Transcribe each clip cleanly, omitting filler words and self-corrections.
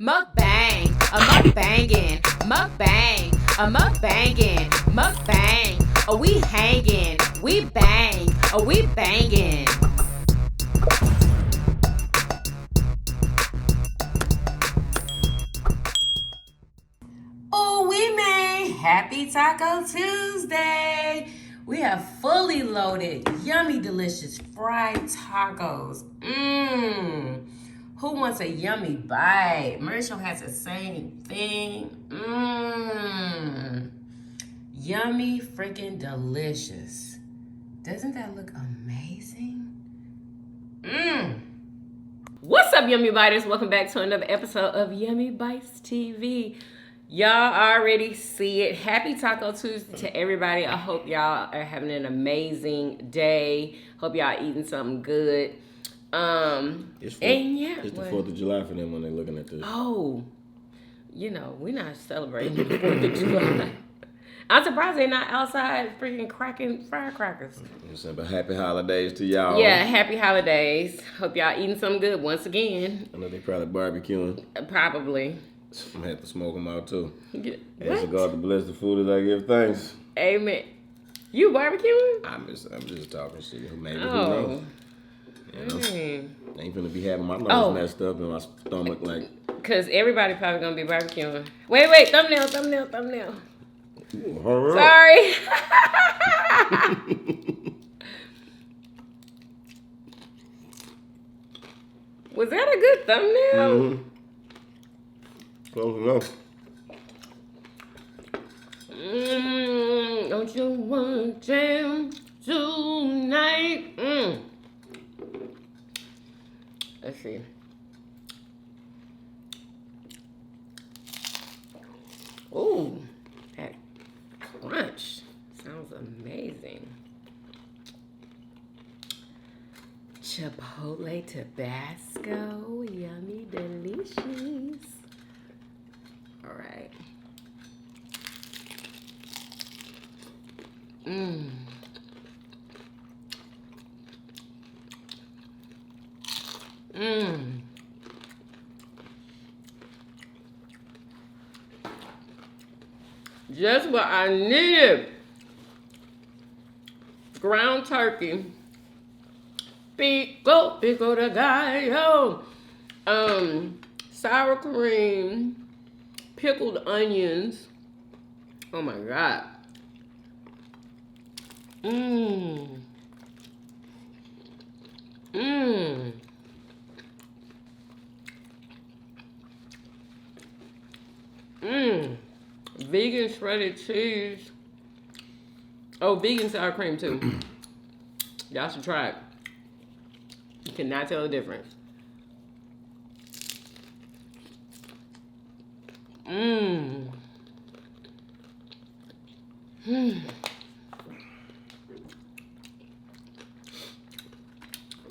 Mukbang, a mukbangin', mukbang, a mukbangin', mukbang. Oh, we hangin', we bang, oh, we bangin'. Oh, we made Happy Taco Tuesday. We have fully loaded, yummy, delicious fried tacos. Mmm. Who wants a yummy bite? Marisha has the same thing. Mmm. Yummy, freaking delicious. Doesn't that look amazing? Mmm. What's up, Yummy Biters? Welcome back to another episode of Yummybitestv. Y'all already see it. Happy Taco Tuesday to everybody. I hope y'all are having an amazing day. Hope y'all eating something good. It's the 4th of July for them when they're looking at this. Oh, we're not celebrating the 4th of July. I'm surprised they're not outside freaking cracking firecrackers. But happy holidays to y'all. Yeah, happy holidays. Hope y'all eating something good once again. I know they probably barbecuing. Probably. I'm gonna have to smoke them out too. What? God to bless the food as I give thanks. Amen. You barbecuing? I'm just talking shit. Maybe who Oh. knows? You know? I ain't finna be having my nose messed up and my stomach like. Cause everybody probably gonna be barbecuing. Wait, thumbnail. Ooh, hurry up. Sorry. Was that a good thumbnail? Mm-hmm. Close enough. Don't you want jam tonight? Let's see. Ooh, that crunch sounds amazing. Chipotle Tabasco, yummy, delicious. All right. Just what I needed. Ground turkey. Pico de gallo. Sour cream. Pickled onions. Oh my God. Vegan shredded cheese. Oh, vegan sour cream too. Y'all should try it. You cannot tell the difference. Yeah,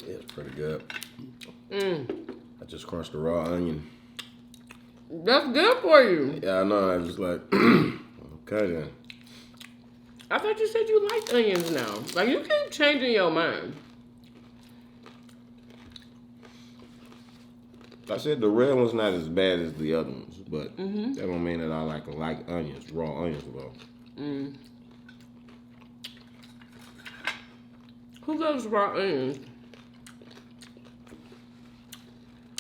it's pretty good. I just crunched a raw onion. That's good for you. Yeah, I know. I was just like, okay then. I thought you said you liked onions now. Like, you keep changing your mind. I said the red one's not as bad as the other ones, but that don't mean that I like onions, raw onions though. Who loves raw onions?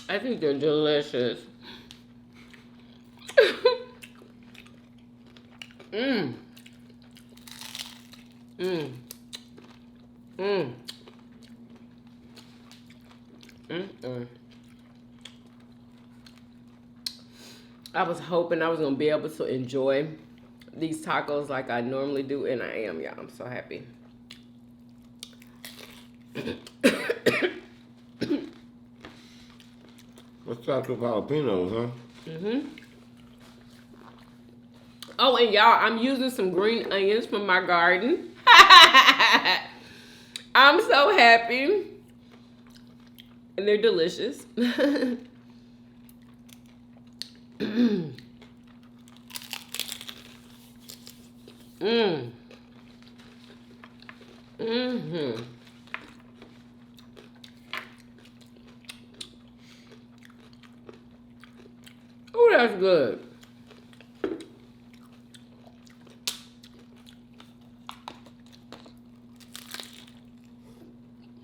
I think they're delicious. I was hoping I was gonna be able to enjoy these tacos like I normally do, and I am, y'all. I'm so happy. Let's talk about jalapenos, huh? Oh, and y'all, I'm using some green onions from my garden. I'm so happy. And they're delicious. that's good.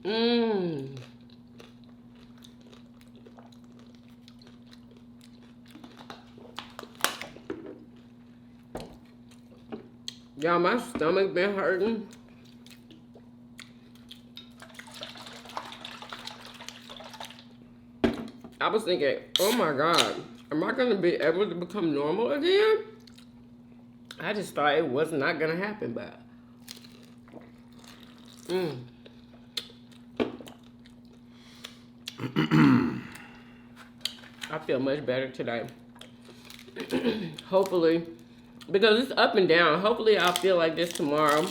Mmm. Y'all, my stomach been hurting. I was thinking, oh my God, am I gonna be able to become normal again? I just thought it was not gonna happen, but I feel much better today. Hopefully, because it's up and down. Hopefully I'll feel like this tomorrow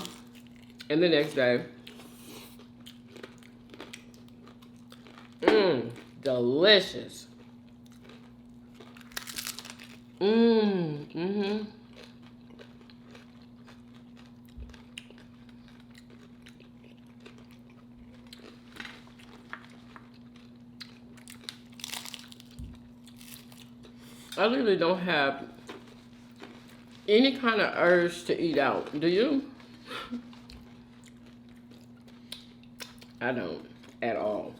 and the next day. Delicious. I literally don't have any kind of urge to eat out. Do you? I don't at all.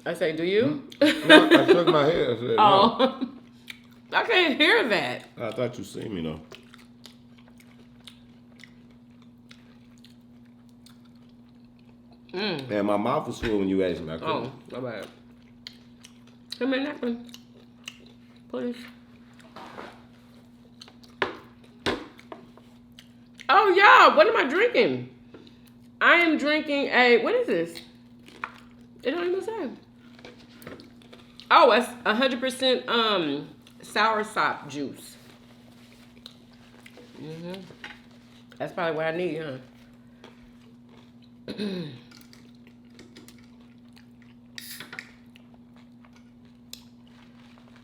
I say, do you? No, I shook my head. I said, oh, no. I can't hear that. I thought you seen me though. Man, my mouth was full when you asked me. I couldn't. Oh, my bad. Give me a napkin, please. Oh, y'all, what am I drinking? I am drinking a, what is this? It don't even say. Oh, it's 100% soursop juice. That's probably what I need, huh?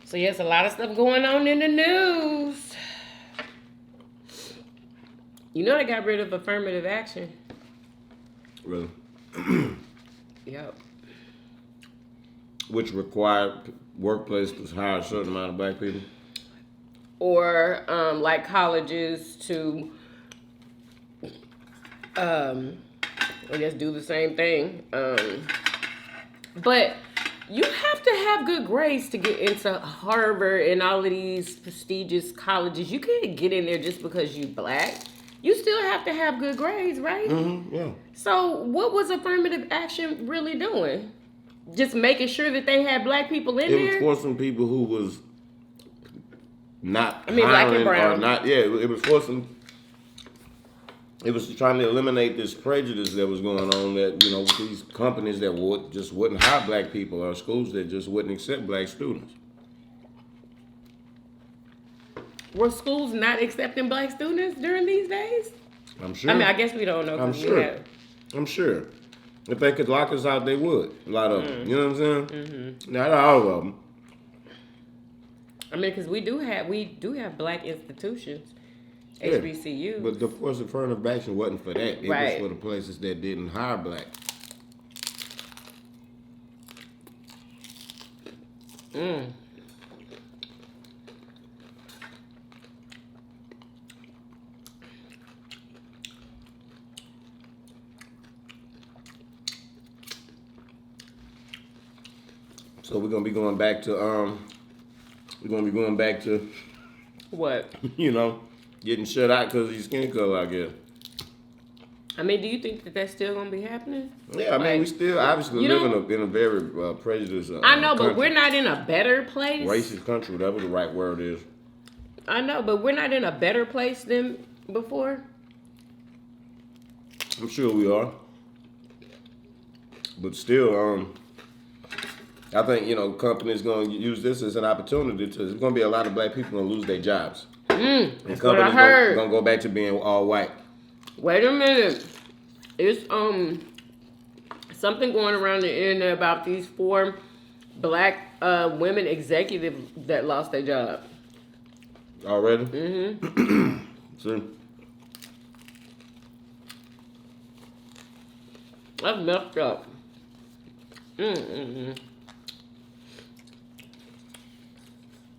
So yes, a lot of stuff going on in the news. You know they got rid of affirmative action. Really? Yep. Which required workplaces to hire a certain amount of black people? Or like colleges to I guess do the same thing. But you have to have good grades to get into Harvard and all of these prestigious colleges. You can't get in there just because you black. You still have to have good grades, right? Yeah. So what was affirmative action really doing? Just making sure that they had black people in there? It was forcing people who was not black and hiring brown. or not. Yeah, it was forcing. It was trying to eliminate this prejudice that was going on, that, you know, with these companies that just wouldn't hire black people, or schools that just wouldn't accept black students. Were schools not accepting black students during these days? I'm sure. I mean, I guess we don't know. I'm sure. I'm sure. If they could lock us out, they would. A lot of them. You know what I'm saying? Not all of them. I mean, because we do have black institutions. Yeah, HBCUs. but of course, the affirmative action wasn't for that. It Right. was for the places that didn't hire black. So we're gonna be going back to What? you know, getting shut out because of your skin color, I guess. I mean, do you think that that's still gonna be happening? Yeah, I mean, we still obviously live in a very prejudiced. I know, country. but we're not in a better place. Racist country, whatever the right word is. I know, but we're not in a better place than before. I'm sure we are, but still, I think, you know, companies going to use this as an opportunity to. There's going to be a lot of black people going to lose their jobs, and That's what I companies heard. going to go back to being all white. Wait a minute. It's something going around the internet about these 4 black women executives that lost their job. Already? See? That's messed up.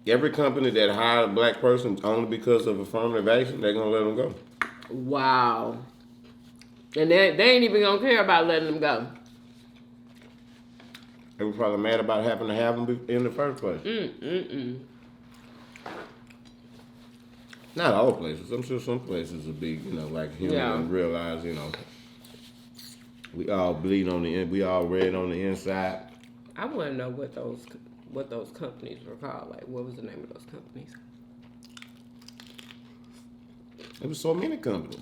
Every company that hired a black person only because of affirmative action, they're gonna let them go. Wow. And they ain't even gonna care about letting them go. They were probably mad about having to have them in the first place. Not all places. I'm sure some places will be, like human and realize, we all bleed on the end. We all red on the inside. I want to know what those companies were called. Like, what was the name of those companies? There was so many companies.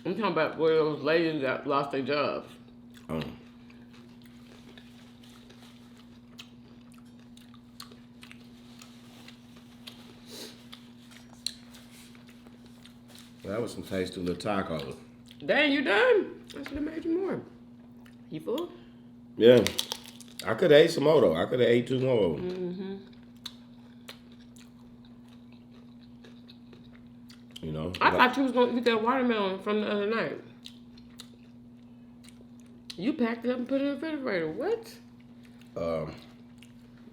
I'm talking about where those ladies that lost their jobs. Oh. That was some tasty little tacos. Dang, you done? I should have made you more. You full? Yeah. I could have ate some more, though. I could have ate 2 more. I thought you was going to eat that watermelon from the other night. You packed it up and put it in the refrigerator. What?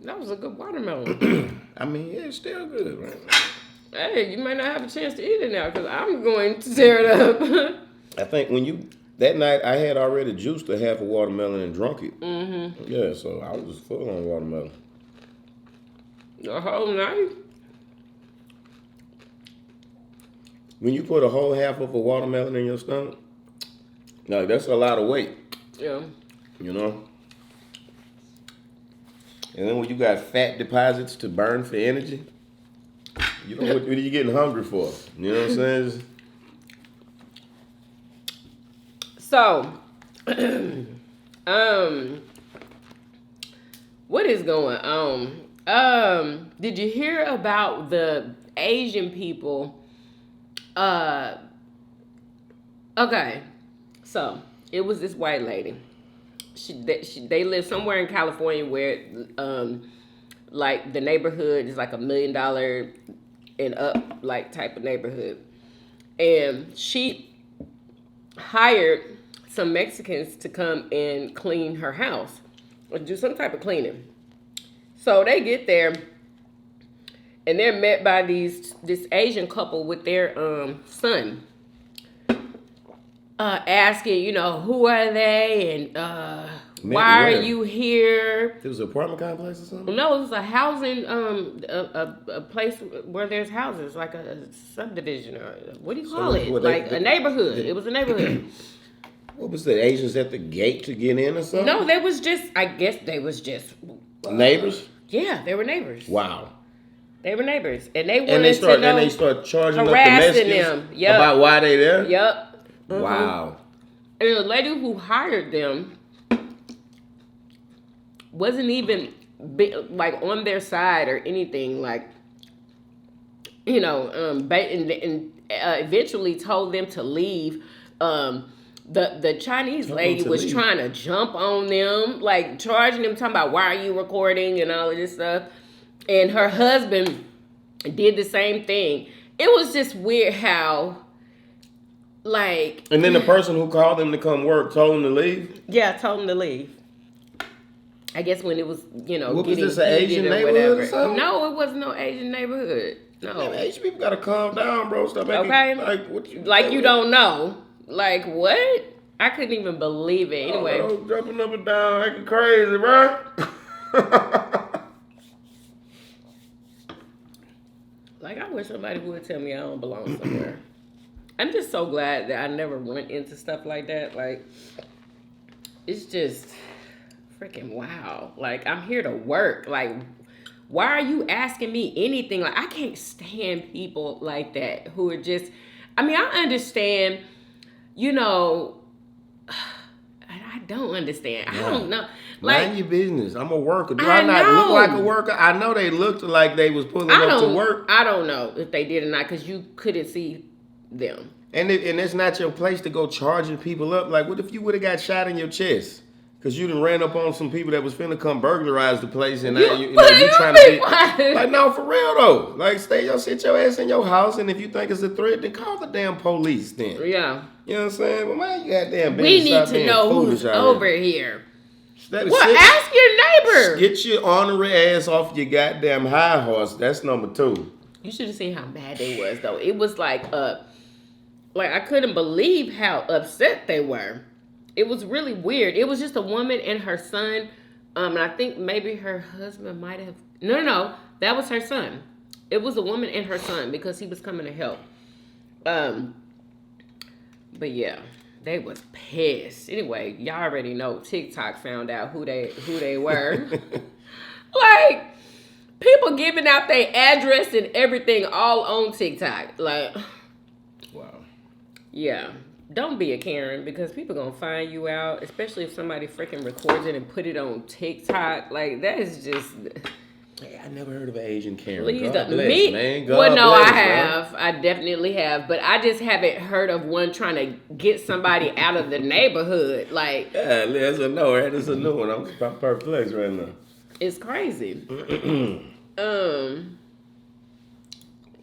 That was a good watermelon. I mean, yeah, it's still good, right? Hey, you might not have a chance to eat it now because I'm going to tear it up. I think that night I had already juiced a half a watermelon and drunk it. Yeah, so I was full on watermelon. The whole night? When you put a whole half of a watermelon in your stomach, no, that's a lot of weight. Yeah. And then when you got fat deposits to burn for energy, what are you getting hungry for? You know what I'm saying? So, what is going on? Did you hear about the Asian people? Okay, so it was this white lady. They live somewhere in California where, like the neighborhood is like $1 million and up, like type of neighborhood, and she hired some Mexicans to come and clean her house or do some type of cleaning. So they get there and they're met by this Asian couple with their son, asking, who are they and why are you here? It was an apartment complex or something? No, it was a housing, a place where there's houses, like a subdivision or what do you call it? Like a neighborhood. It was a neighborhood. What was the Asians at the gate to get in or something? No, they was just, I guess they was just neighbors. Yeah, they were neighbors. Wow. They were neighbors, and they wanted and they start charging up the Mexicans about why they there. Yep. Wow. And the lady who hired them wasn't even like on their side or anything, like and eventually told them to leave. The Chinese lady was trying to jump on them, like charging them, talking about why are you recording and all of this stuff. And her husband did the same thing. It was just weird how, like... And then the person who called them to come work told them to leave? Yeah, told them to leave. I guess when it was, what was this, an Asian neighborhood or something? No, it wasn't no Asian neighborhood. No. Man, Asian people gotta calm down, bro. Stop making, you don't know. Like, what? I couldn't even believe it. Anyway. Oh, jumping up and down, acting crazy, bro. Like, I wish somebody would tell me I don't belong somewhere. I'm just so glad that I never went into stuff like that. Like, it's just freaking wow. Like, I'm here to work. Like, why are you asking me anything? Like, I can't stand people like that who are just, I mean, I understand, I don't understand. I don't know. Like, mind your business. I'm a worker. Do I not look like a worker? I know they looked like they was pulling up to work. I don't know if they did or not because you couldn't see them. And it's not your place to go charging people up. Like, what if you would have got shot in your chest? Cause you done ran up on some people that was finna come burglarize the place, and You now you trying to be be quiet. like, no, for real though. Like, sit your ass in your house, and if you think it's a threat, then call the damn police. Then, Yeah. you know what I'm saying? But man, you goddamn We business need out to being know foolish who's out over here. here. Instead of Well, ask your neighbor. Get your ornery ass off your goddamn high horse. That's number 2. You should have seen how mad they was though. It was like I couldn't believe how upset they were. It was really weird. It was just a woman and her son. And I think maybe her husband might have no, that was her son. It was a woman and her son because he was coming to help. But yeah, they was pissed. Anyway, y'all already know TikTok found out who they were. Like, people giving out their address and everything all on TikTok. Like, Wow. yeah. Don't be a Karen because people gonna find you out, especially if somebody freaking records it and put it on TikTok. Like, that is just... Hey, I never heard of an Asian Karen. Please God don't. bless, Me? man. God Well, no, bless, I bro. have. I definitely have. But I just haven't heard of one trying to get somebody out of the neighborhood. Like, Yeah, that's a no. That is a new one. I'm perplexed right now. it's crazy.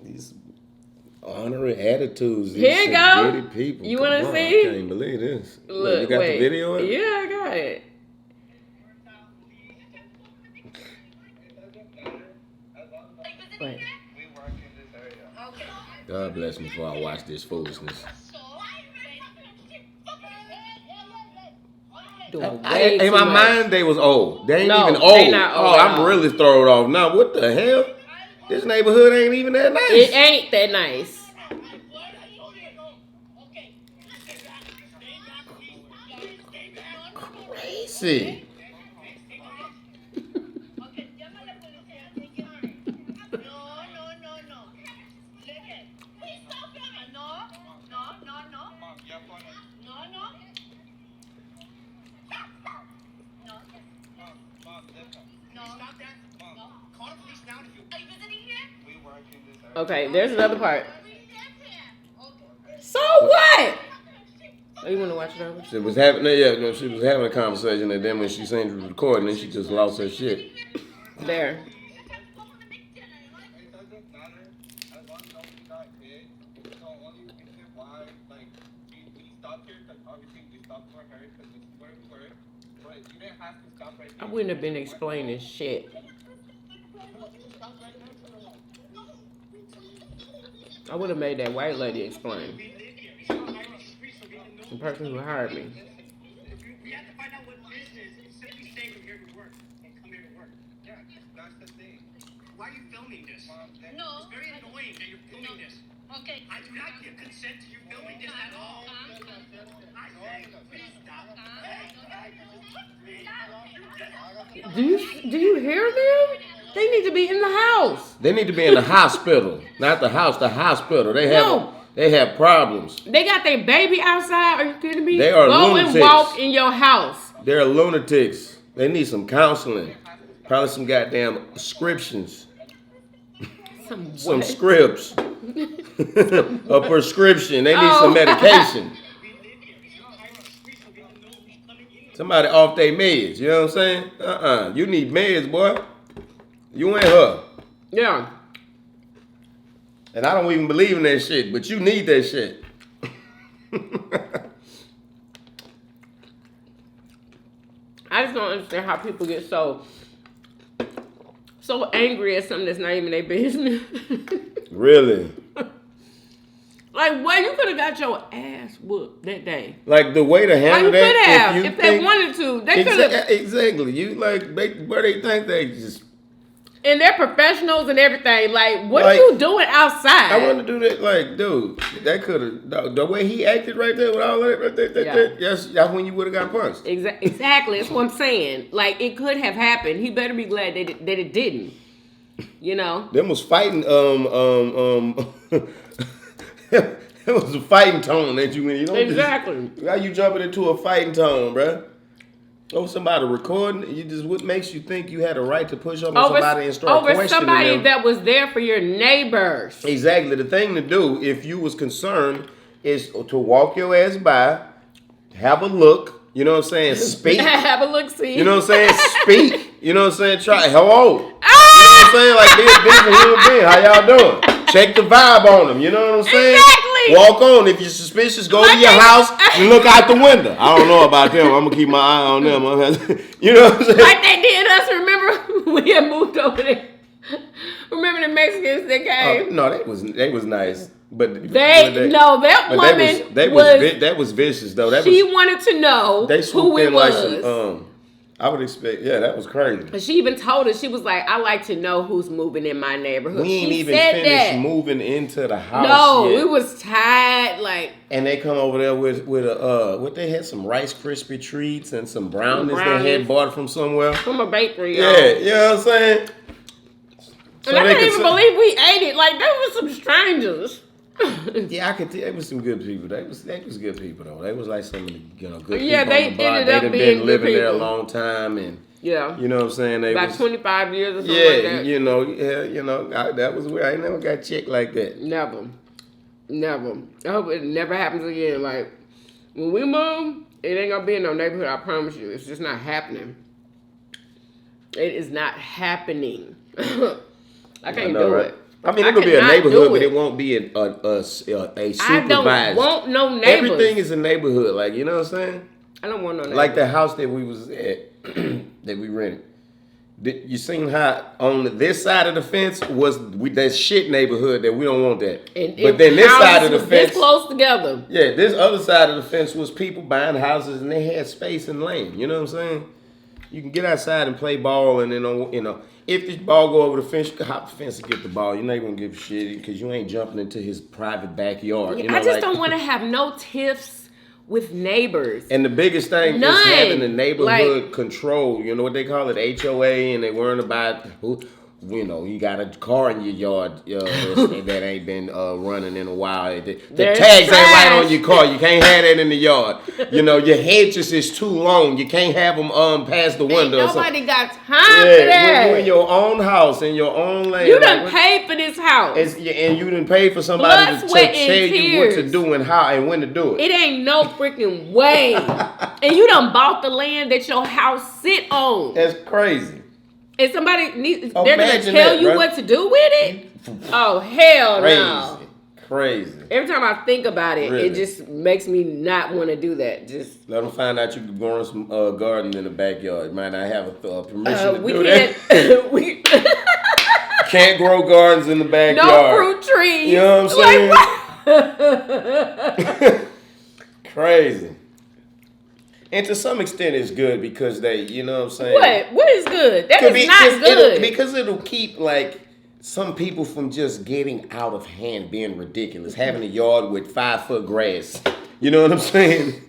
These honorary attitudes. These Here you go. giddy people. You Come wanna on, see? I can't believe this. Look, you got wait. the video? Yeah, I got it. Wait. God bless me before I watch this foolishness. Doing way In too my much. mind, they was old. They ain't No, even old. they not old Oh, at I'm all. really thrown off. Now, what the hell? This neighborhood ain't even that nice. It ain't that nice. Crazy. Okay, there's another part. So what? Oh, you want to watch it over? She was having a conversation, and then when she seen the recording, then she just lost her shit. There. I wouldn't have been explaining shit. I would have made that white lady explain. The person who hired me. We have to find out what business is simply staying from here to work and come here to work. Yeah, that's the thing. Why are you filming this? No. It's very annoying that you're filming this. Okay. I do not give consent to you filming this at all. I say, please stop. Do you hear them? They need to be in the house. They need to be in the hospital, not the house. The hospital. They have problems. They got their baby outside. Are you kidding me? They are Go lunatics. and walk in your house. They're lunatics. They need some counseling. Probably some goddamn prescriptions. Some what? scripts. A prescription. They need Oh. some medication. Somebody off their meds. You know what I'm saying? You need meds, boy. You ain't her. Yeah. And I don't even believe in that shit, but you need that shit. I just don't understand how people get so angry at something that's not even their business. Really? Like, well, you could have got your ass whooped that day. Like the way to Like, handle you could that. have. If they wanted to. They could have. Exactly. You like, where they think they just. And they're professionals and everything. Like, what Like, are you doing outside? I want to do that. Like, dude, that could have. The way he acted right there with all that, right there, Yeah. that's when you would have got punched. Exactly. That's what I'm saying. Like, it could have happened. He better be glad that it didn't. You know? Them was fighting. It was a fighting tone that you don't Exactly. How you jumping into a fighting tone, bruh? Over somebody recording, what makes you think you had a right to push up on somebody and start over questioning somebody them? that was there for your neighbors. Exactly. The thing to do, if you was concerned, is to walk your ass by, have a look, You know what I'm saying? Speak. Have a look, see. You know what I'm saying? Speak. You know what I'm saying? Try. Hello. You know what I'm saying? Like, be a human being. How y'all doing? Check the vibe on them. You know what I'm saying? Exactly. Walk on. If you're suspicious, go to your house and look out the window. I don't know about them. I'm going to keep my eye on them. You know what I'm saying? Like they did us. Remember we had moved over there. Remember the Mexicans that came? No, they was nice. But that was vicious though. She wanted to know who it was. Like I would expect. Yeah, that was crazy. She even told us, she was like, "I like to know who's moving in my neighborhood." We ain't she even said finished that. moving into the house. No, yet. we was tired. Like, and they come over there with what they had, some Rice Krispie treats and some brownies they had bought from somewhere, from a bakery. Yeah, you know what I'm saying. So and I couldn't even believe we ate it. Like, there was some strangers. Yeah, I could tell. They was some good people. They was good people though. They was like some of the good people. Yeah, they on the block. ended up they being been living good there a people. long time, and yeah, you know what I'm saying. They about was, 25 years or something like that. That was where I never got checked like that. Never. I hope it never happens again. Like, when we move, it ain't gonna be in no neighborhood. I promise you, it's just not happening. It is not happening. I can't do it. I mean, it'll be a neighborhood, but it won't be a supervised. I don't want no neighbors. Everything is a neighborhood, like, you know what I'm saying? I don't want no neighbors. Like the house that we was at, that we rented. You seen how on this side of the fence was that shit neighborhood that we don't want that. But then this side of the fence, this close together. Yeah, this other side of the fence was people buying houses and they had space and lane. You know what I'm saying? You can get outside and play ball, and then if this ball go over the fence, you can hop the fence and get the ball. You're not even gonna give a shit because you ain't jumping into his private backyard. Yeah, I just don't want to have no tiffs with neighbors. And the biggest thing is having the neighborhood control. You know what they call it, HOA, and they worrying about who. You got a car in your yard that ain't been running in a while. The tags ain't right on your car. You can't have that in the yard. Your hedges is too long. You can't have them past the window. Nobody got time for that. When you in your own house, in your own land. You done paid for this house. And you done paid for somebody to tell you what to do and how and when to do it. It ain't no freaking way. And you done bought the land that your house sit on. That's crazy. And they're going to tell you what to do with it? Oh, hell no. Crazy. Every time I think about it, Really? It just makes me not want to do that. Just let them find out you can grow some garden in the backyard. You might not have permission to do that. We can't grow gardens in the backyard. No fruit trees. You know what I'm saying? Crazy. And to some extent, it's good because they, you know what I'm saying? What is good? That is not good. Because it'll keep, like, some people from just getting out of hand, being ridiculous, having a yard with 5-foot grass. You know what I'm saying?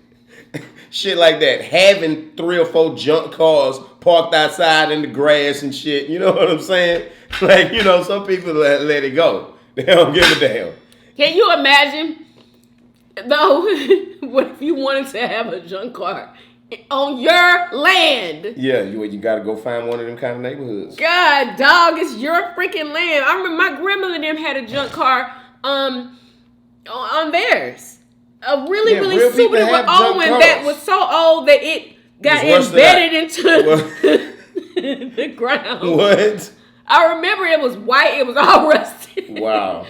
Shit like that. Having 3 or 4 junk cars parked outside in the grass and shit. You know what I'm saying? Like, some people let it go. They don't give a damn. Can you imagine? Though, what if you wanted to have a junk car on your land? Yeah, you got to go find one of them kind of neighborhoods. God, dog, it's your freaking land. I remember my grandmother and them had a junk car on theirs. A really super old one that was so old that it got embedded into the ground. What? I remember it was white. It was all rusted. Wow.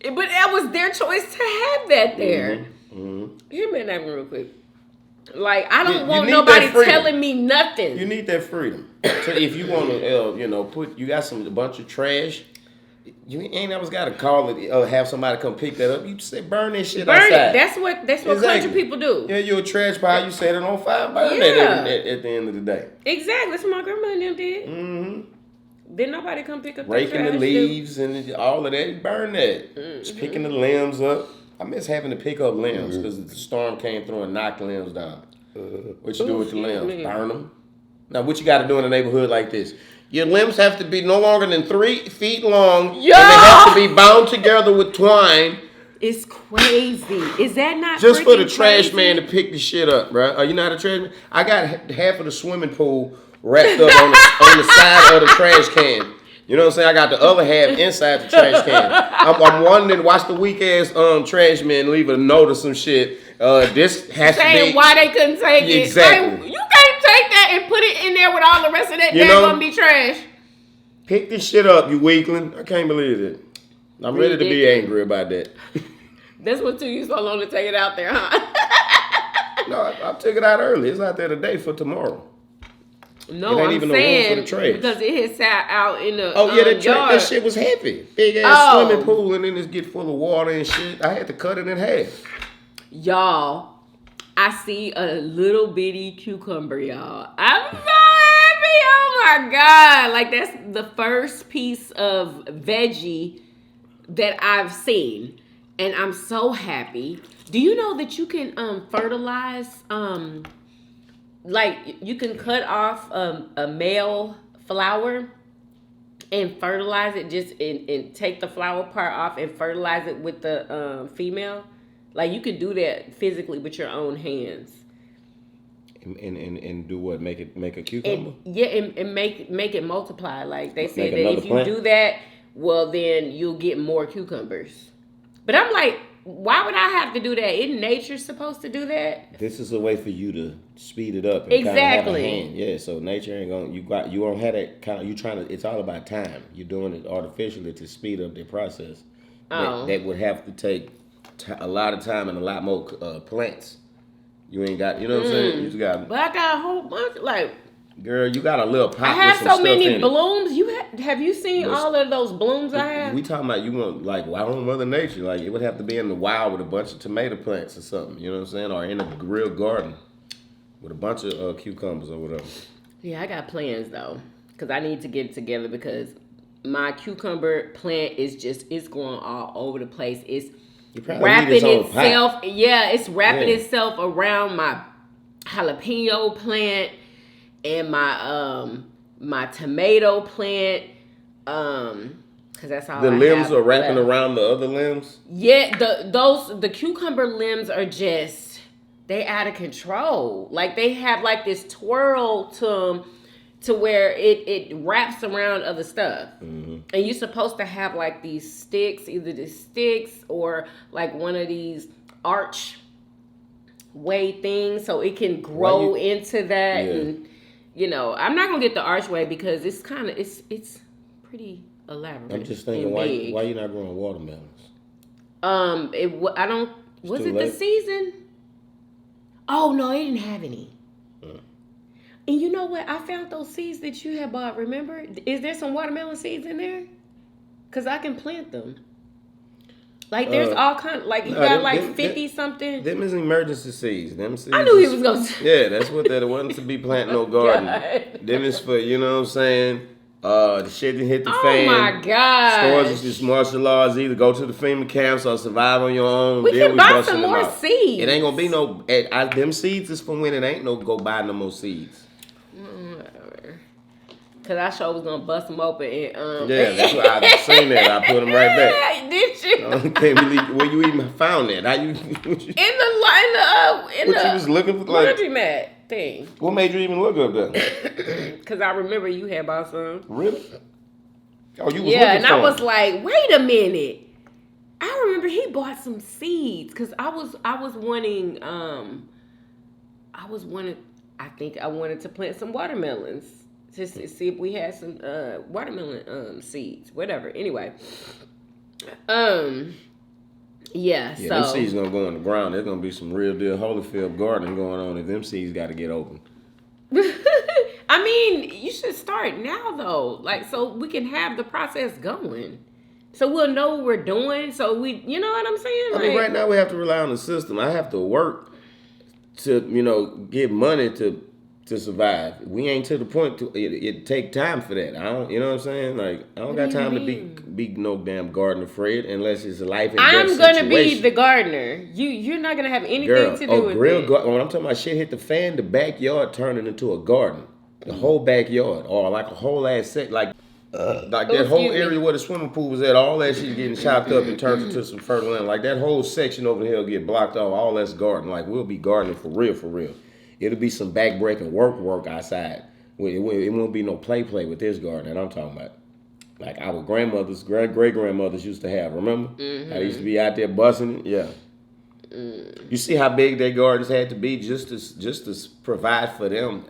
But that was their choice to have that there. Hear me that real quick. Like, I don't want nobody telling me nothing. You need that freedom. So if you want to, you got a bunch of trash, you ain't always got to call it, have somebody come pick that up. You say, burn that shit outside. That's what country people do. Yeah, you're a trash pile. You set it on fire, burn that at the end of the day. Exactly. That's what my grandma and them did. Didn't nobody come pick up raking the leaves and all of that. Burn that. Just picking the limbs up. I miss having to pick up limbs because the storm came through and knocked limbs down. What you do with the limbs? Burn them. Now, what you got to do in a neighborhood like this? Your limbs have to be no longer than 3 feet long. Yo! And they have to be bound together with twine. It's crazy. Is that not just for the trash man to pick the shit up, bro? Are you not a trash man? I got half of the swimming pool wrapped up on the side of the trash can. You know what I'm saying? I got the other half inside the trash can. I'm wondering, watch the weak ass trash man leave a note or some shit, This has saying to be why they couldn't take it. Exactly. Like, you can't take that and put it in there with all the rest of that. You That's know- gonna be trash. Pick this shit up, you weakling. I can't believe it. I'm ready to be Ridiculous. angry about that. That's what took you so long to take it out there, huh? No, I took it out early. It's out there today for tomorrow. No, It ain't I'm even no room saying for the trash. because it had sat out in the Oh yeah, that yard. shit was heavy. Big ass Oh. swimming pool, and then it get full of water and shit. I had to cut it in half. Y'all, I see a little bitty cucumber, y'all. I'm so happy. Oh my God. Like, that's the first piece of veggie that I've seen. And I'm so happy. Do you know that you can fertilize, like, you can cut off a male flower and fertilize it just and take the flower part off and fertilize it with the female? Like, you can do that physically with your own hands. And do what? Make a cucumber? And make it multiply. Like, they say Make that another if you plant? do that, well, then you'll get more cucumbers. But I'm like, why would I have to do that? Isn't nature supposed to do that? This is a way for you to speed it up and Exactly. kind of have a hand. Yeah, so nature ain't gonna you won't have that kind of you trying to. It's all about time. You're doing it artificially to speed up the process. Oh. That would have to take a lot of time and a lot more plants. You ain't got, you know what I'm saying? You just got, But I got a whole bunch. Like, girl, you got a little pot I with have some so stuff many in blooms. Have you seen Listen, all of those blooms I it. have? We talking about you want like wild Mother Nature. Like it would have to be in the wild with a bunch of tomato plants or something. You know what I'm saying? Or in a real garden with a bunch of cucumbers or whatever. Yeah, I got plans though, because I need to get it together because my cucumber plant is it's going all over the place. It's You probably need wrapping its own itself. pot. Yeah, it's wrapping Yeah. itself around my jalapeno plant and my tomato plant. Because that's all The I limbs have are wrapping left. around the other limbs. Yeah, the cucumber limbs are just they out of control. Like they have like this twirl to them to where it wraps around other stuff. Mm-hmm. And you're supposed to have like these sticks, either the sticks or like one of these arch way things so it can grow into that. Yeah. And you know, I'm not gonna get the archway because it's kind of it's pretty elaborate. I'm just thinking, and why big. you not growing watermelons? I don't. Was too it late. the season? Oh no, it didn't have any. And you know what? I found those seeds that you had bought. Remember? Is there some watermelon seeds in there? Cause I can plant them. Like there's all kind. Like you got like 50 something. Them is emergency seeds. Them seeds. I knew he was gonna. Yeah, that's what that wasn't to be planting no garden. God. Them is for, you know what I'm saying? The shit that hit the Oh fan. my God. Stores is just martial laws. Either go to the FEMA camps or survive on your own. We Then can buy busting some them more out. seeds. It ain't gonna be no. Them seeds is for when it ain't no go buy no more seeds. Whatever. Cause I sure was gonna bust them open and Yeah, that's what I've seen that. I put them right back. Did you? I can't believe where you even found that. How you? In the What you was looking for? Like, laundromat thing. what made you even look up there? Cause I remember you had bought some. Really? Oh, you was Yeah, looking and for I was them. like, wait a minute. I remember he bought some seeds because I was wanting I think I wanted to plant some watermelons just to see if we had some watermelon seeds, whatever. Anyway, yeah. Yeah, So them seeds gonna go in the ground. There's gonna be some real deal Holyfield gardening going on if them seeds got to get open. I mean, you should start now though, like so we can have the process going. So we'll know what we're doing. So you know what I'm saying? I mean, right now we have to rely on the system. I have to work to, you know, get money to survive. We ain't to the point to it take time for that. I don't, you know what I'm saying? Like I don't got do you time to be no damn garden afraid unless it's a life and death I'm gonna situation. be the gardener. You're not gonna have anything Girl, to do with it. When I'm talking about shit hit the fan, the backyard turning into a garden. The whole backyard, or like a whole ass set, like that whole excuse me. area where the swimming pool was at, all that shit getting chopped up and turned into some fertile land. Like that whole section over here will get blocked off. All that's garden. Like we'll be gardening for real, for real. It'll be some backbreaking work outside. It won't be no play with this garden that I'm talking about. Like our grandmothers, great grandmothers used to have. Remember? I used to be out there busting. Yeah. You see how big their gardens had to be just to provide for them,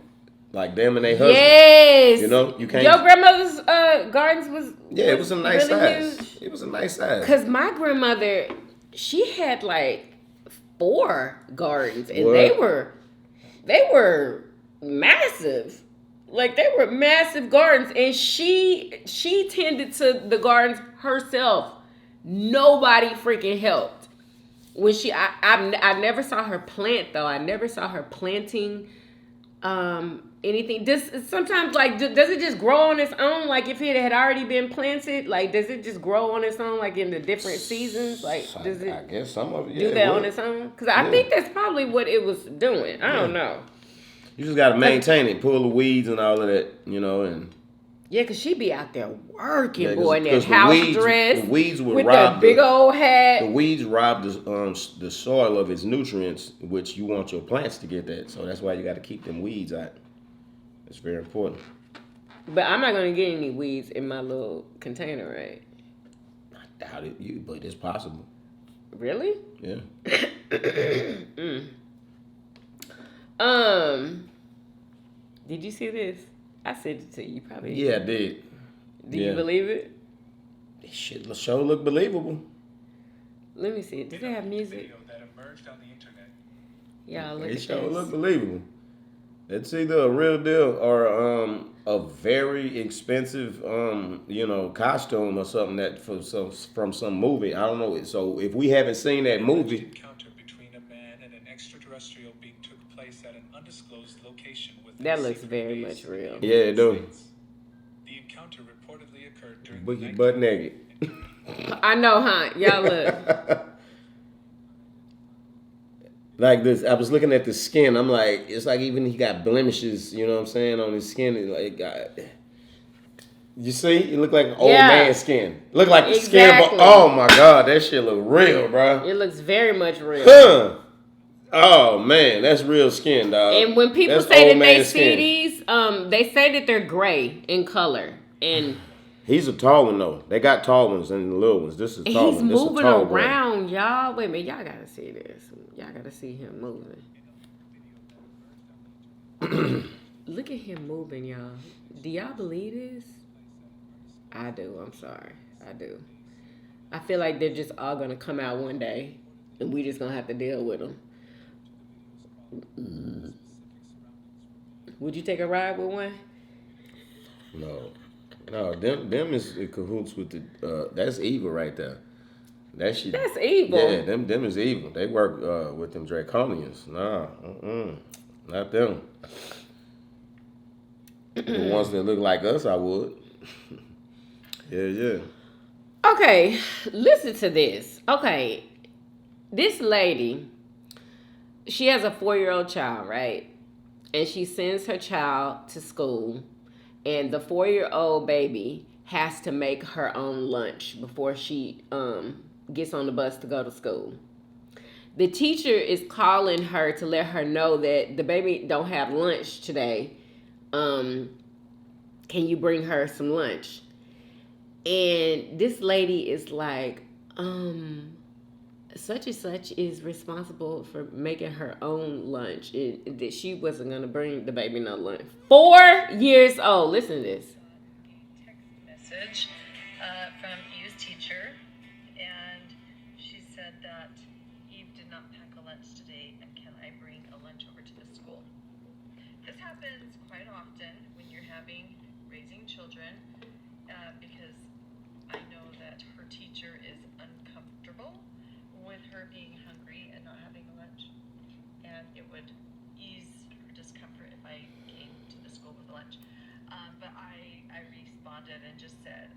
like them and their husbands. Yes. You know, you can't. Your grandmother's gardens was It was a nice really size. huge. It was a nice size. Cause my grandmother, she had like 4 gardens, and What? they were massive. Like they were massive gardens, and she tended to the gardens herself. Nobody freaking helped. When I never saw her plant though. I never saw her planting anything. Sometimes like does it just grow on its own? Like if it had already been planted, like does it just grow on its own? Like in the different seasons, like does it? I guess some of it Do that on its own? Because I think that's probably what it was doing. I don't know. You just gotta maintain it, pull the weeds and all of that, you know, and Yeah, because she be out there working, Yeah, boy, in that 'cause house dress. the weeds would with rob that big old hat. the weeds rob the soil of its nutrients, which you want your plants to get that. So that's why you got to keep them weeds out. It's very important. But I'm not gonna get any weeds in my little container, right? I doubt it, but it's possible. Really? Yeah. Did you see this? I sent it to you. Probably. Yeah, I did. Do you believe it? This shit sure look believable. Let me see it. Does it have music? Video that emerged on the internet. Y'all look It at sure this. look believable. It's either a real deal or a very expensive costume or something that from some movie. I don't know. So if we haven't seen that movie, Encounter between a man and an extraterrestrial being took place at an undisclosed location with That looks very much real. yeah, it do. The encounter reportedly occurred during Boogie butt naked. I know, huh? Y'all look. Like this, I was looking at the skin. I'm like, it's like even he got blemishes. You know what I'm saying on his skin. It's like, you see, it look like an old man skin. Look like the skin. But oh my god, that shit look real, bro. It looks very much real. Huh. Oh man, that's real skin, dog. And when people That's say old that they man see skin. these, they say that they're gray in color, and He's a tall one though. They got tall ones and the little ones. This is tall. he's one. This moving a tall boy. around, y'all. Wait a minute, y'all gotta see this. Y'all gotta see him moving. Look at him moving, y'all. Do y'all believe this? I do. I'm sorry. I do. I feel like they're just all gonna come out one day, and we just gonna have to deal with them. Would you take a ride with one? No, them is in cahoots with the. That's evil right there. That's evil. Yeah, them is evil. They work with them draconians. Nah, not them. The ones that look like us, I would. Yeah. Okay, listen to this. Okay, this lady, she has a 4-year-old child, right? And she sends her child to school, and the 4-year-old baby has to make her own lunch before she gets on the bus to go to school. The teacher is calling her to let her know that the baby don't have lunch today. Can you bring her some lunch? And this lady is like, such and such is responsible for making her own lunch. That she wasn't going to bring the baby no lunch. 4 years old. Listen to this. Text message from Eve's teacher, and she said that Eve did not pack a lunch today, and can I bring a lunch over to the school? This happens quite often when you're raising children, because I know that her teacher is uncomfortable with her being hungry and not having a lunch, and it would ease her discomfort if I came to the school with a lunch. But I responded and just said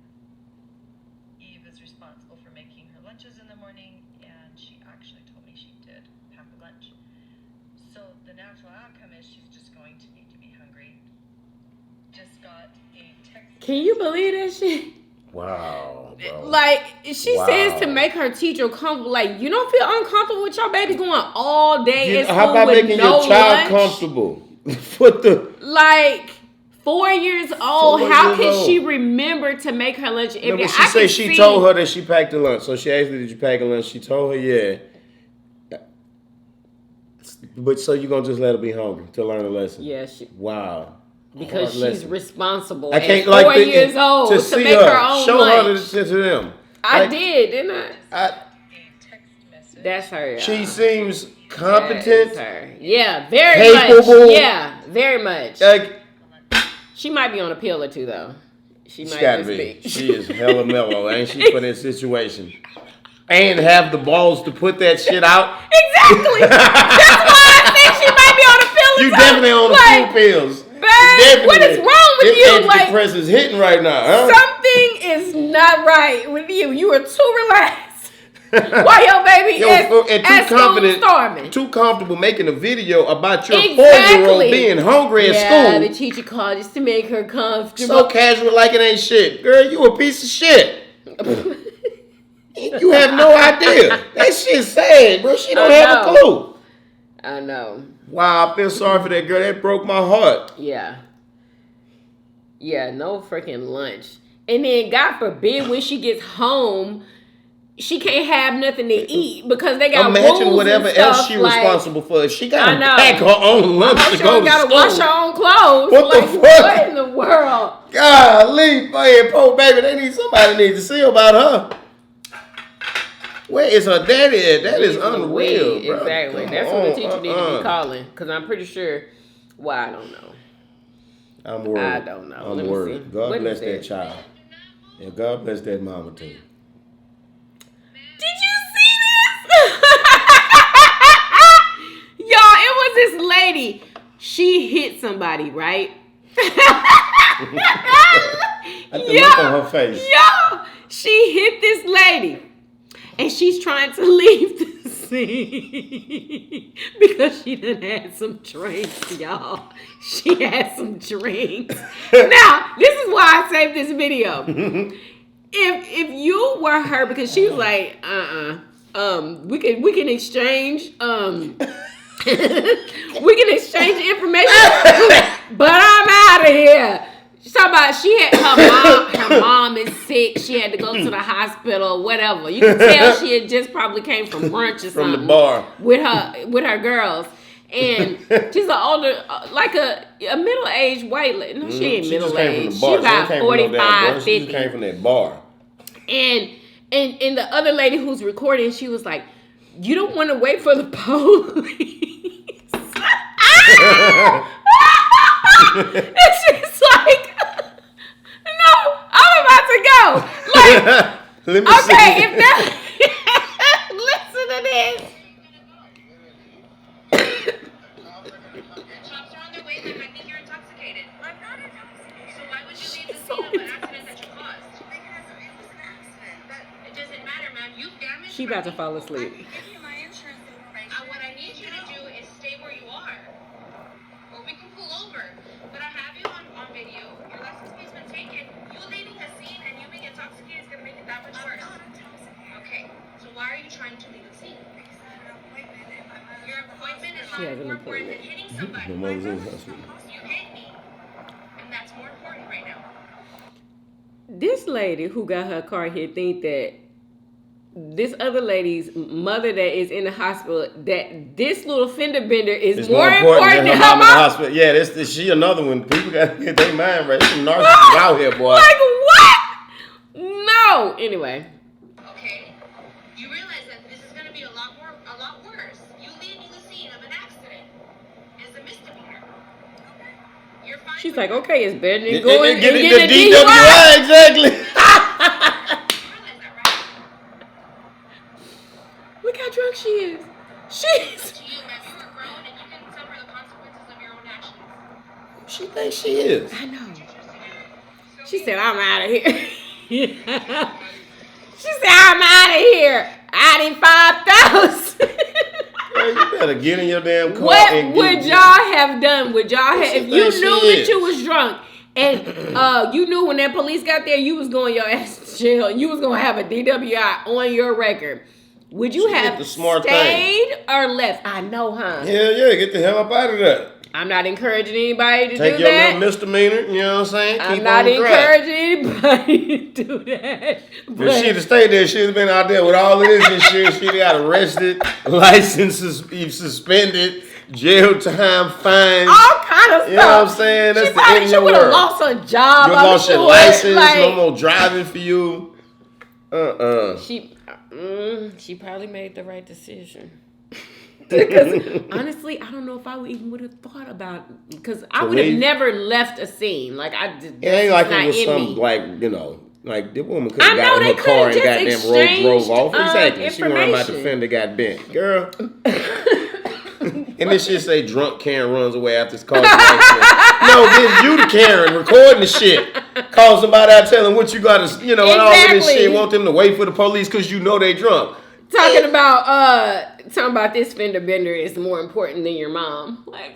Eve is responsible for making her lunches in the morning, and she actually told me she did pack a lunch. So the natural outcome is she's just going to need to be hungry. Just got a text. Can you believe that shit? Wow, bro. Like, she says to make her teacher comfortable. Like, you don't feel uncomfortable with your baby going all day at school How about with making no your child lunch? comfortable? What the? Like, 4 years old. 4 How years can old. she remember to make her lunch? No, but I she can said she see- told her that she packed a lunch. So she asked her, did you pack a lunch? She told her, yeah. But so you gonna just let her be hungry to learn a lesson? Yeah, Wow. because Hard she's lesson. responsible I can't at 4 like years old to to see make her own show lunch. her to them. I Like, did, didn't I? A text message. That's her. Y'all. She seems That is competent. her. Yeah, very Capable. much. Yeah, very much. Like, She might be on a pill or two though. She she might gotta just be. She is hella mellow, ain't she, for that situation? And have the balls to put that shit out. Exactly. That's why I think she might be on a pill or You two. definitely on a few pills. Babe, what is wrong with you? Like, Antidepressants hitting right now, huh? something is not right with you. You are too relaxed. Why your baby at school storming? Too comfortable making a video about your Exactly. 4-year-old being hungry at Yeah, school. the teacher called just to make her comfortable. So casual like it ain't shit. Girl, you a piece of shit. You have no idea. That shit's sad, bro. She don't have a clue. I know. Wow, I feel sorry for that girl. That broke my heart. Yeah. Yeah, no freaking lunch. And then, God forbid, when she gets home, she can't have nothing to eat because they got Imagine rules whatever and else stuff, she like, responsible for. If she got I to know. pack her own lunch to she go to gotta school. wash her own clothes. What the Like, fuck? What in the world? Golly, man, poor baby. Somebody needs to see about her. Where is her daddy at? That is unreal, bro. Exactly. Come That's what the on, teacher needed to be calling. Because I'm pretty sure. Well, I don't know. I'm worried. I don't know. I'm Let me worried. see. God What bless is that that? child. And God bless that mama too. Did you see this? Y'all, it was this lady. She hit somebody, right? At the look on her face. Yo, she hit this lady. And she's trying to leave the scene because she done had some drinks, y'all. She had some drinks. Now, this is why I saved this video. If you were her, because she was like, we can exchange, we can exchange information, but I'm out of here. She's talking about she had her mom is sick. She had to go to the hospital, whatever. You can tell she had just probably came from brunch or something. From the bar. With her girls. And she's an older, like a middle-aged white lady. No, she ain't middle-aged. She about 45, 50. She came from that bar. And the other lady who's recording, she was like, you don't want to wait for the police. And she's like, no, I'm about to go. Like, Let me okay, see. if that, listen to this. Cops are on their way then. I think you're intoxicated. I'm not intoxicated. So why would you leave the She's scene so of an accident that you caused? Because it was an accident. It doesn't matter, ma'am. You've damaged She about to fall asleep. Give you my insurance information. What I need you to do is stay where you are. Or we can pull over. But I have you on video. Your license plate's been taken. You leaving the scene and you being intoxicated is going to make it that much worse. I'm not intoxicated. Okay. So why are you trying to leave the scene? Because I have an appointment and my mother. Your appointment is She has not an more important than appointment. hitting somebody. The mother's in the hospital. You hit me. And that's more important right now. This lady who got her car hit think that this other lady's mother that is in the hospital, that this little fender bender is It's more important than her mama in the mom. hospital. Yeah, she another one. People got to get their mind right. There's some narcissists out here, boy. Like what? No. Anyway. Okay? You realize that this is going to be a lot worse. You leaving the scene of an accident is a misdemeanor. Okay? You're fine. She's with like, that. okay, it's better than Get going and the getting a DWI, DUI. exactly. You realize that, right? Look how drunk she is. She's. To you, man, you were grown and you can suffer the consequences of your own actions. She thinks she is. I know. She said, I'm out of here. She said, I'm out of here. I did 5,000. Girl, you better get in your damn car What and would y'all have done? Would y'all have, if you She knew is. that you was drunk and you knew when that police got there, you was going your ass to jail. You was going to have a DWI on your record. Would you She did have the smart stayed or left? I know, huh? Hell yeah, get the hell up out of there. I'm not encouraging anybody to Take do your that. little misdemeanor, you know what I'm saying? I'm Keep not on the drive. encouraging anybody to do that. If she'd have stayed there, she'd have been out there with all of this and shit. She'd have got arrested, licenses suspended, jail time, fines. All kind of stuff. You know what I'm saying? That's the end of She your would have world. lost her job. You I'm lost your sure. license, Like, no more driving for you. She probably made the right decision. Because honestly, I don't know if I would have thought about, because I would have leave? never left a scene. Like I just, It ain't like not it was in some, me. like, you know, like the woman could I have know got in they her car and coulda goddamn just road drove off. exchanged, Exactly. She worried about the information. fender got bent. Girl. And this shit say drunk Karen runs away after his car. No, bitch, you the Karen recording the shit. Call somebody out telling what you got to, you know, and all of this shit. Want them to wait for the police because you know they drunk. Talking about this fender bender is more important than your mom. Like,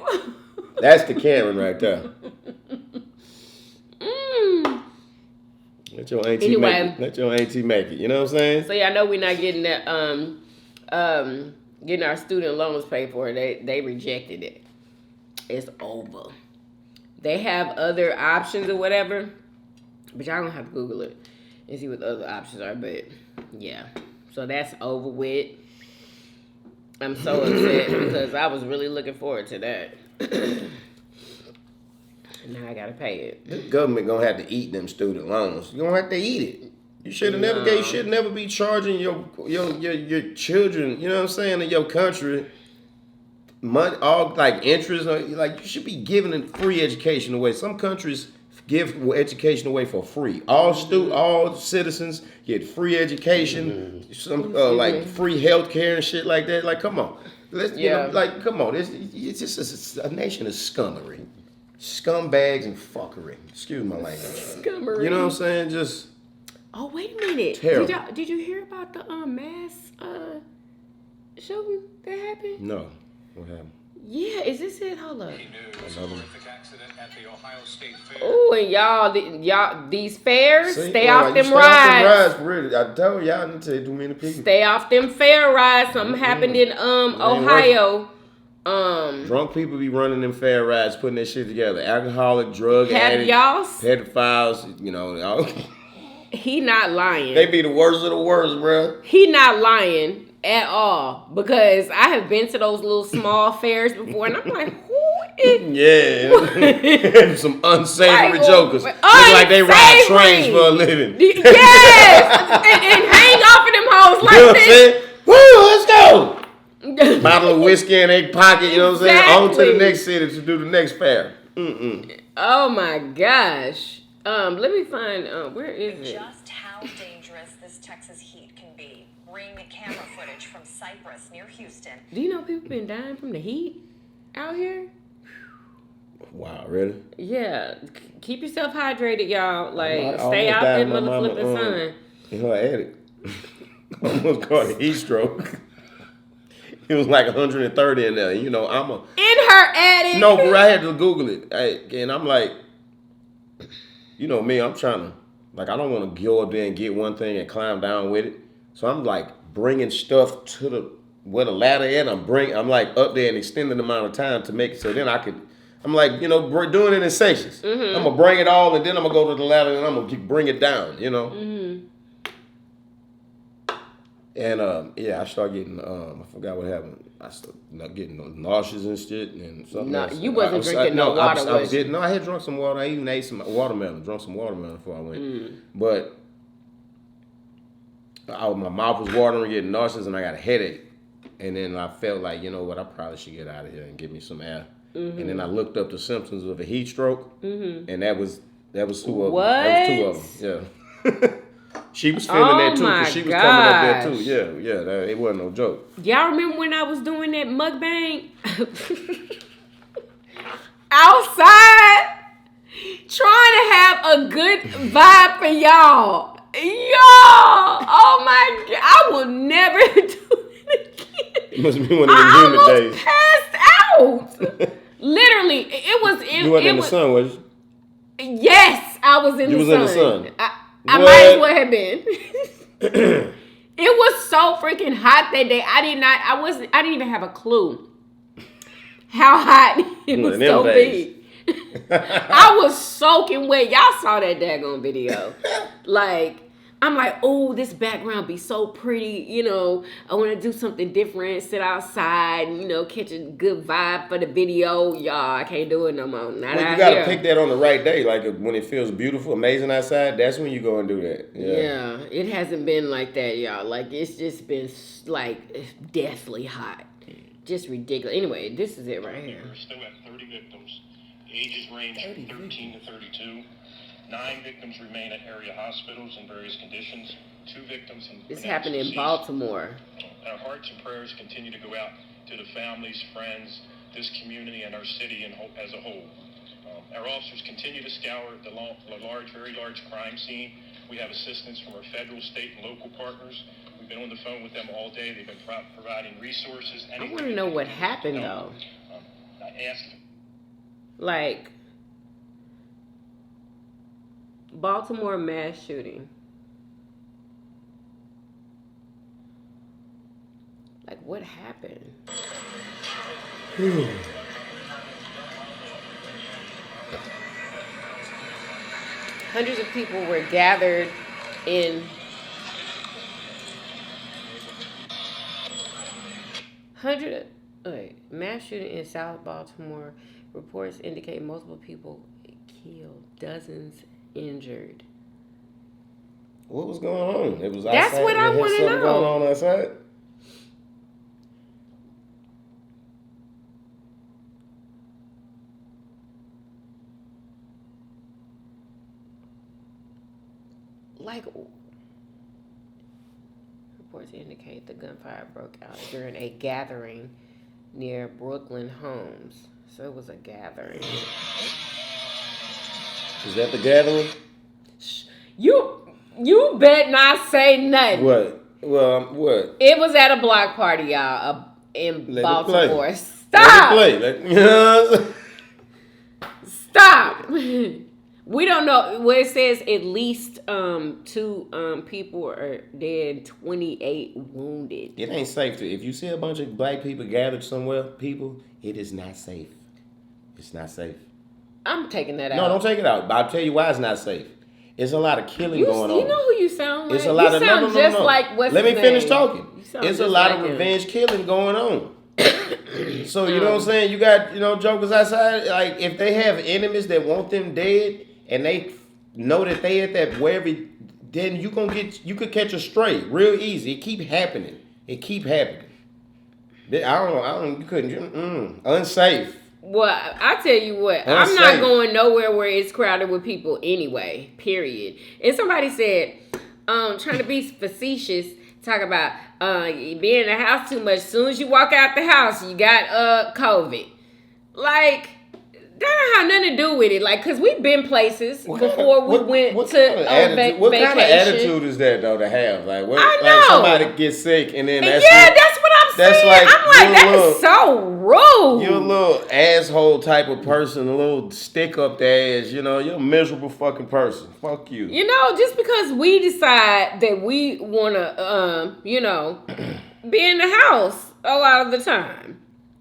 That's the Karen right there. Let your auntie make it. Let your auntie make it. You know what I'm saying? So yeah, I know we're not getting that getting our student loans paid for. They rejected it. It's over. They have other options or whatever, but y'all gonna have to Google it and see what the other options are. But yeah, so that's over with. I'm so upset because I was really looking forward to that. Now I gotta pay it. The government gonna have to eat them student loans. You gonna have to eat it. You should have never. You should never be charging your children. You know what I'm saying, in your country, money, all like interest. Like you should be giving them free education away. Some countries give education away for free. All citizens get free education. Some like free health care and shit like that. Like, come on, you know, like, come on. It's just a nation of scummery, scumbags and fuckery. Excuse my language. Scummery. You know what I'm saying? Just. Oh, wait a minute. Terrible. Did you hear about the mass shooting that happened? No. What happened? Yeah, is this it? Hold up. Accident at the Ohio State Fair. Oh, and y'all, these fairs, See, stay all off right, them you stay off them rides. for real. I told y'all need to too many people. Stay off them fair rides. Something happened in Ohio. Drunk people be running them fair rides, putting that shit together. Alcoholic, drug addicts, y'all? pedophiles. You know, He not lying. they be the worst of the worst, bro. He not lying at all, because I have been to those little small fairs before, and I'm like, who is? Yeah, some unsavory Like, jokers. Look like they ride unsavory. trains for a living. Yes, and hang off of them hoes like You know what I'm this. saying? Woo, let's go. Bottle of whiskey in their pocket, you know what I'm saying? On to the Exactly. next city to do the next fair. Oh my gosh. Let me find where is it? Just how dangerous this Texas heat can be. Ring camera footage from Cypress near Houston. Do you know people been dying from the heat out here? Wow, really? Yeah. Keep yourself hydrated, y'all. Like, I stay almost out died that in my motherfucking mama, sun. In her attic. Almost caught a heat stroke. It was like 130 in there. You know, I'm a... In her attic. No, bro, I had to Google it. And I'm like, you know me, I'm trying to... Like, I don't want to go up there and get one thing and climb down with it. So I'm like bringing stuff to where the ladder is. I'm like up there and extending the amount of time to make it so then I could... I'm like, you know, doing it in sections. I'm going to bring it all and then I'm going to go to the ladder and I'm going to bring it down, you know? And, yeah, I started getting, I forgot what happened. I started getting nauseous and shit and something else. You wasn't drinking no water, was you? No, I had drunk some water. I even ate some watermelon, drunk some watermelon before I went. But my mouth was watering, getting nauseous, and I got a headache. And then I felt like, you know what, I probably should get out of here and get me some air. And then I looked up the symptoms of a heat stroke, and that was 2 of them. What? That was 2 of them. Yeah. She was feeling that too, because she was coming up there too. Yeah, it wasn't no joke. Y'all remember when I was doing that mukbang? Outside, trying to have a good vibe for y'all. Oh my God, I will never do it again. It must be one of I them humid almost days. passed out. Literally, it was. You wasn't in the sun, was you? Yes, I was in You the was sun. in the sun. I What? might as well have been. It was so freaking hot that day. I didn't even have a clue how hot it was Them so days. big. I was soaking wet. Y'all saw that daggone video. Like, I'm like, oh, this background be so pretty. You know, I want to do something different, sit outside, and, you know, catch a good vibe for the video. Y'all, I can't do it no more. Not Well, out you gotta here. pick that on the right day. Like when it feels beautiful, amazing outside, that's when you go and do that. Yeah, it hasn't been like that, y'all. Like, it's just been, like, deathly hot. Just ridiculous. Anyway, this is it right here. We're still at 30 victims. Ages range from 13 to 32. 9 victims remain at area hospitals in various conditions. 2 victims in This pronounced happened in deceased. Baltimore. Our hearts and prayers continue to go out to the families, friends, this community, and our city as a whole. Our officers continue to scour the very large crime scene. We have assistance from our federal, state, and local partners. We've been on the phone with them all day. They've been providing resources. I want to know what happened, though. I asked. Like, Baltimore mass shooting. Like, what happened? Hundreds of people were gathered in mass shooting in South Baltimore. Reports indicate multiple people killed, dozens injured. What was going on? It was outside. That's what I want to know. Going on outside. Like, reports indicate the gunfire broke out during a gathering near Brooklyn Homes. So it was a gathering. Is that the gathering? You bet not say nothing. What? Well, what? It was at a block party, y'all, in Let Baltimore. It play. Stop. Let it play. Stop. We don't know. Well, it says at least 2 people are dead, 28 wounded. It ain't safe to. If you see a bunch of black people gathered somewhere, it is not safe. It's not safe. I'm taking that out. No, don't take it out. I'll tell you why it's not safe. It's a lot of killing going on. You know who you sound like? It's a lot you of sound just like what's Let me his finish name. talking. You sound It's a just lot like of him. revenge killing going on. So you know what I'm saying? You got jokers outside. Like if they have enemies that want them dead, and they know that they at that wherever, then you could catch a stray real easy. It keep happening. I don't know. You couldn't. Unsafe. Well, I tell you what, I'm not going nowhere where it's crowded with people anyway, period. And somebody said, trying to be facetious, talk about you being in the house too much. As soon as you walk out the house, you got COVID. Like, that don't have nothing to do with it. Like, because we've been places before we went to vacation. What kind of attitude is that, though, to have? Like, I know. Like somebody gets sick and then that's that's what I'm saying. Like, I'm like, that is so rude. You're a little asshole type of person, a little stick up the ass. You're a miserable fucking person. Fuck you. Just because we decide that we want to, be in the house a lot of the time.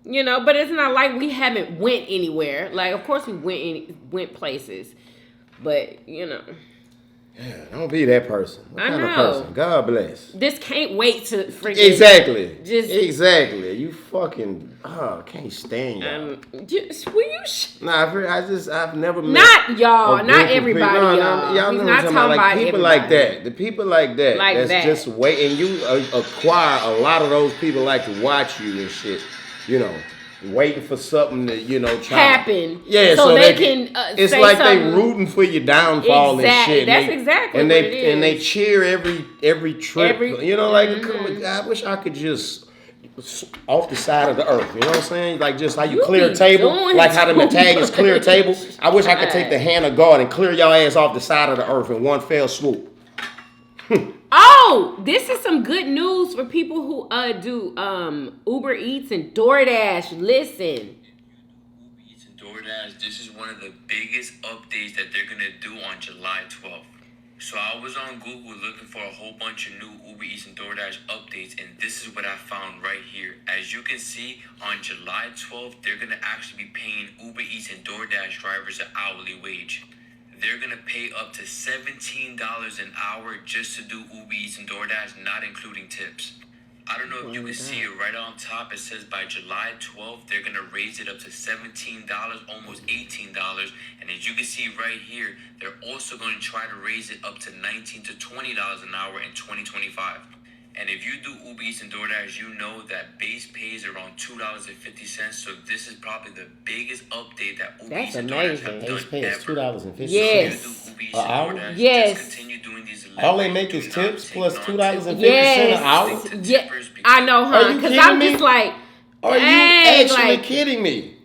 But it's not like we haven't went anywhere. Like, of course we went places, but Yeah, don't be that person. What kind of person? God bless. This can't wait to freaking exactly. You fucking can't stand y'all. I've never met not y'all, not everybody, y'all. Y'all He's know not what I'm talking about. about People everybody. like that. The people like that. That's just wait, and you acquire a lot of those people like to watch you and shit. Waiting for something to happen. Yeah, so they can. It's say like something. they rooting for your downfall and shit. That's exactly and what they it is. and they cheer every trip. I wish I could just off the side of the earth. You know what I'm saying? Like just how you clear a table, like how the Italians clear a table. I wish I could take the hand of God and clear your ass off the side of the earth in one fell swoop. Oh, this is some good news for people who do Uber Eats and DoorDash. Listen. Uber Eats and DoorDash, this is one of the biggest updates that they're going to do on July 12th. So I was on Google looking for a whole bunch of new Uber Eats and DoorDash updates, and this is what I found right here. As you can see, on July 12th, they're going to actually be paying Uber Eats and DoorDash drivers an hourly wage. They're going to pay up to $17 an hour just to do Uber Eats and DoorDash, not including tips. I don't know if you can see it right on top. It says by July 12th, they're going to raise it up to $17, almost $18. And as you can see right here, they're also going to try to raise it up to $19 to $20 an hour in 2025. And if you do Uber Eats and DoorDash, you know that base pay is around $2.50. So this is probably the biggest update that Uber Eats and DoorDash have Base done pay is ever. $2.50. Yes. You do Uber Eats An and hour? DoorDash, Yes. just continue doing these All they make is tips plus $2.50 an hour? Yeah, I know, Are huh? you Because kidding I'm me? just like, Are you dang, actually like, kidding me?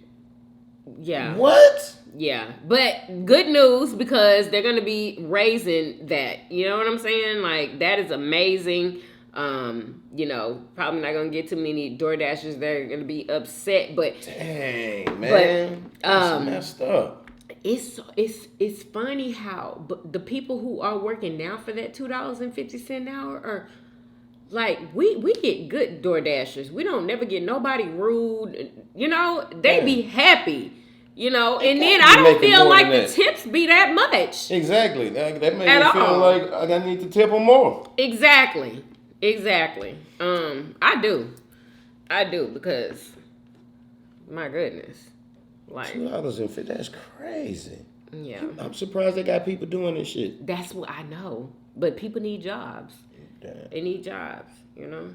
yeah. What? Yeah, but good news because they're gonna be raising that. You know what I'm saying? Like that is amazing. You know, probably not gonna get too many DoorDashers that are gonna be upset, but Dang, man. That's messed up. it's funny how the people who are working now for that $2.50 an hour are like we get good DoorDashers. We don't never get nobody rude. You know, they be happy. You know, and then I don't feel like the tips be that much. Exactly. That made me At feel all. like I need to tip them more. Exactly. I do because my goodness, like $2.50. That's crazy. yeah, I'm surprised they got people doing this shit. that's what I know. But people need jobs. Damn. They need jobs. You know.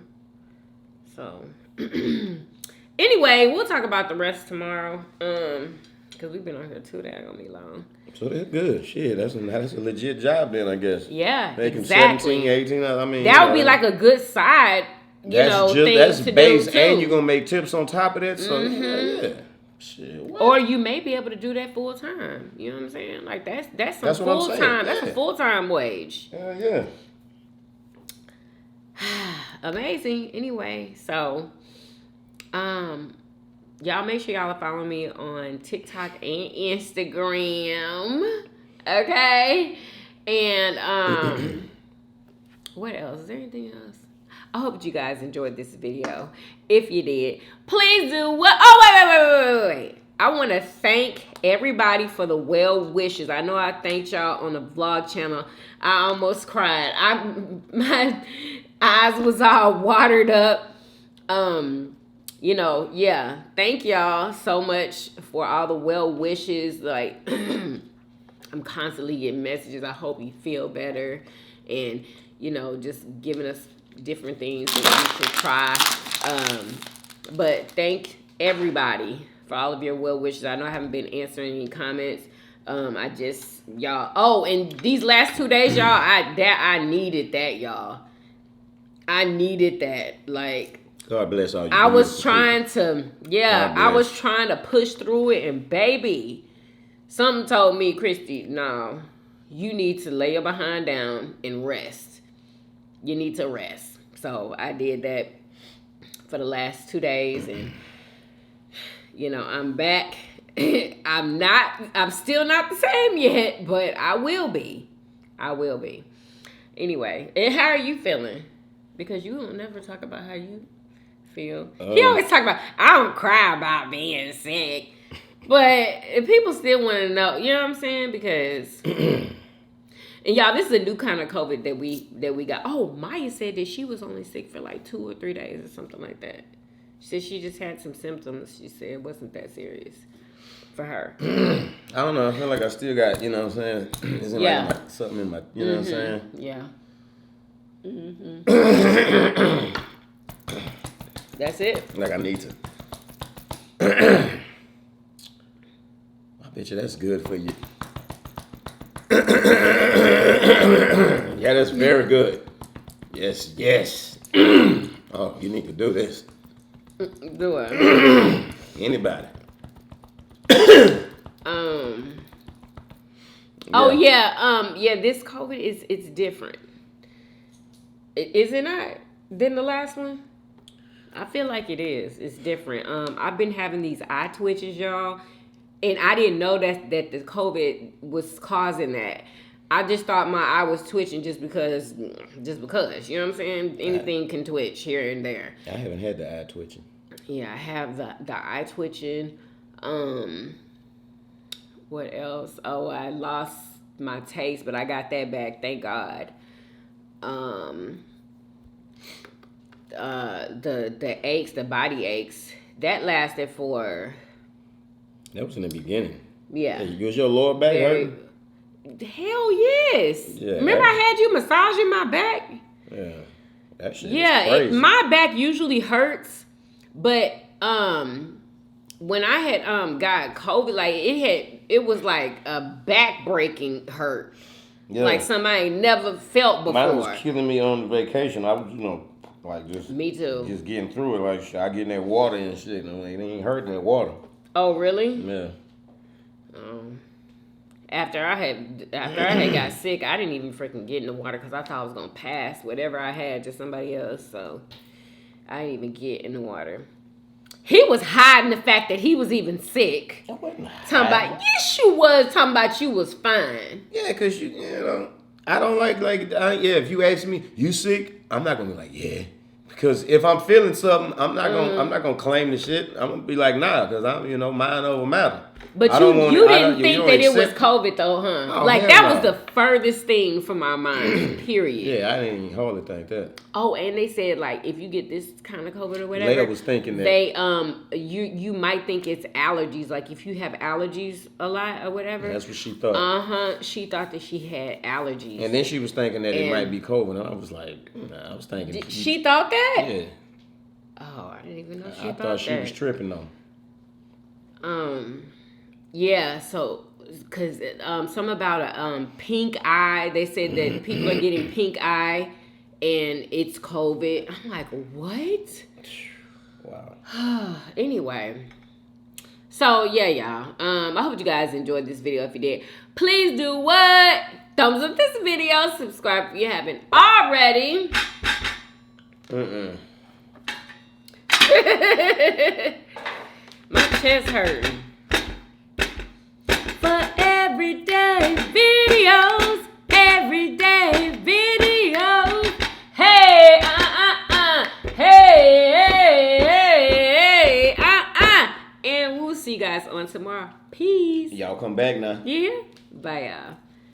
So anyway, we'll talk about the rest tomorrow. Because we've been on here too daggone long. So that's good. Shit, that's a legit job then, I guess. Yeah, Making exactly. 17, 18, I mean. That would be like a good side, thing that's to base, do too. and you're gonna make tips on top of that. So yeah. Shit. What? Or you may be able to do that full time. You know what I'm saying? Like that's some what I'm full saying. time. That's Yeah. a full time wage. Hell yeah. Amazing. Anyway, so y'all make sure y'all are following me on TikTok and Instagram. Okay? And what else? Is there anything else? I hope you guys enjoyed this video. If you did, please do what? Oh, wait. I want to thank everybody for the well wishes. I know I thanked y'all on the vlog channel. I almost cried. My eyes was all watered up. You know, yeah. Thank y'all so much for all the well wishes. Like, I'm constantly getting messages. I hope you feel better. And, you know, just giving us different things that we should try. But thank everybody for all of your well wishes. I know I haven't been answering any comments. Y'all. Oh, and these last 2 days, y'all, I needed that, y'all. I needed that. Like, God bless all you. I was trying to, I was trying to push through it, and baby, something told me, Christy, no, you need to lay your behind down and rest. You need to rest. So I did that for the last 2 days, and you know, I'm back. I'm still not the same yet, but I will be. Anyway, and how are you feeling? Because you don't never talk about how you feel. He always talk about, I don't cry about being sick. But people still want to know, you know what I'm saying? Because, and y'all, this is a new kind of COVID that we got. Oh, Maya said that she was only sick for like 2 or 3 days or something like that. She said she just had some symptoms. She said it wasn't that serious for her. I don't know. I feel like I still got, you know what I'm saying? It's like something in my, you know what I'm saying? Yeah. That's it. Like I need to. I bet you that's good for you. Yeah, that's very good. Yes. Oh, you need to do this. Do it. Anybody. Oh yeah. This COVID it's different. Is it not than the last one? I feel like it is. It's different. I've been having these eye twitches, y'all, and I didn't know that the COVID was causing that. I just thought my eye was twitching just because, you know what I'm saying? Anything can twitch here and there. I haven't had the eye twitching. Yeah, I have the eye twitching. What else? Oh, I lost my taste, but I got that back, thank God. The aches, the body aches, that lasted for... That was in the beginning. Yeah. Was your lower back hurting? Hell yes. Yeah, remember I had you massaging my back? Yeah. That shit Yeah, is crazy. my back usually hurts, but when I had got COVID, like it was like a back breaking hurt. Yeah. Like somebody ain't never felt before. Mine was killing me on vacation. I was, like just... Me too. Just getting through it. Like, I get in that water and shit. And it ain't hurting that water. Oh, really? Yeah. After I had got sick, I didn't even freaking get in the water because I thought I was gonna pass whatever I had to somebody else. So I didn't even get in the water. He was hiding the fact that he was even sick. I wasn't Talking about, yes, you was. Talking about you was fine. Yeah, because I don't if you ask me, you sick? I'm not gonna be like, yeah. Because if I'm feeling something, I'm not gonna claim the shit. I'm gonna be like, nah, because I'm mind over matter. But you didn't think that it was COVID though, huh? Oh, like hell that no. was the furthest thing from our mind. Period. Yeah, I didn't even hardly think that. Oh, and they said like if you get this kind of COVID or whatever, Leia was thinking that they you might think it's allergies. Like if you have allergies a lot or whatever. That's what she thought. She thought that she had allergies. And then she was thinking that it might be COVID. And I was like, nah, I was thinking. She thought that? Yeah. Oh, I didn't even know she I thought that. thought she was tripping though. Yeah, so because some about a pink eye. They said that people are getting pink eye, and it's COVID. I'm like, what? Wow. Anyway, so yeah, y'all. I hope you guys enjoyed this video. If you did, please do what? Thumbs up this video. Subscribe if you haven't already. My chest hurting. For everyday videos, hey, hey, and we'll see you guys on tomorrow. Peace. Y'all come back now. Yeah, bye, y'all.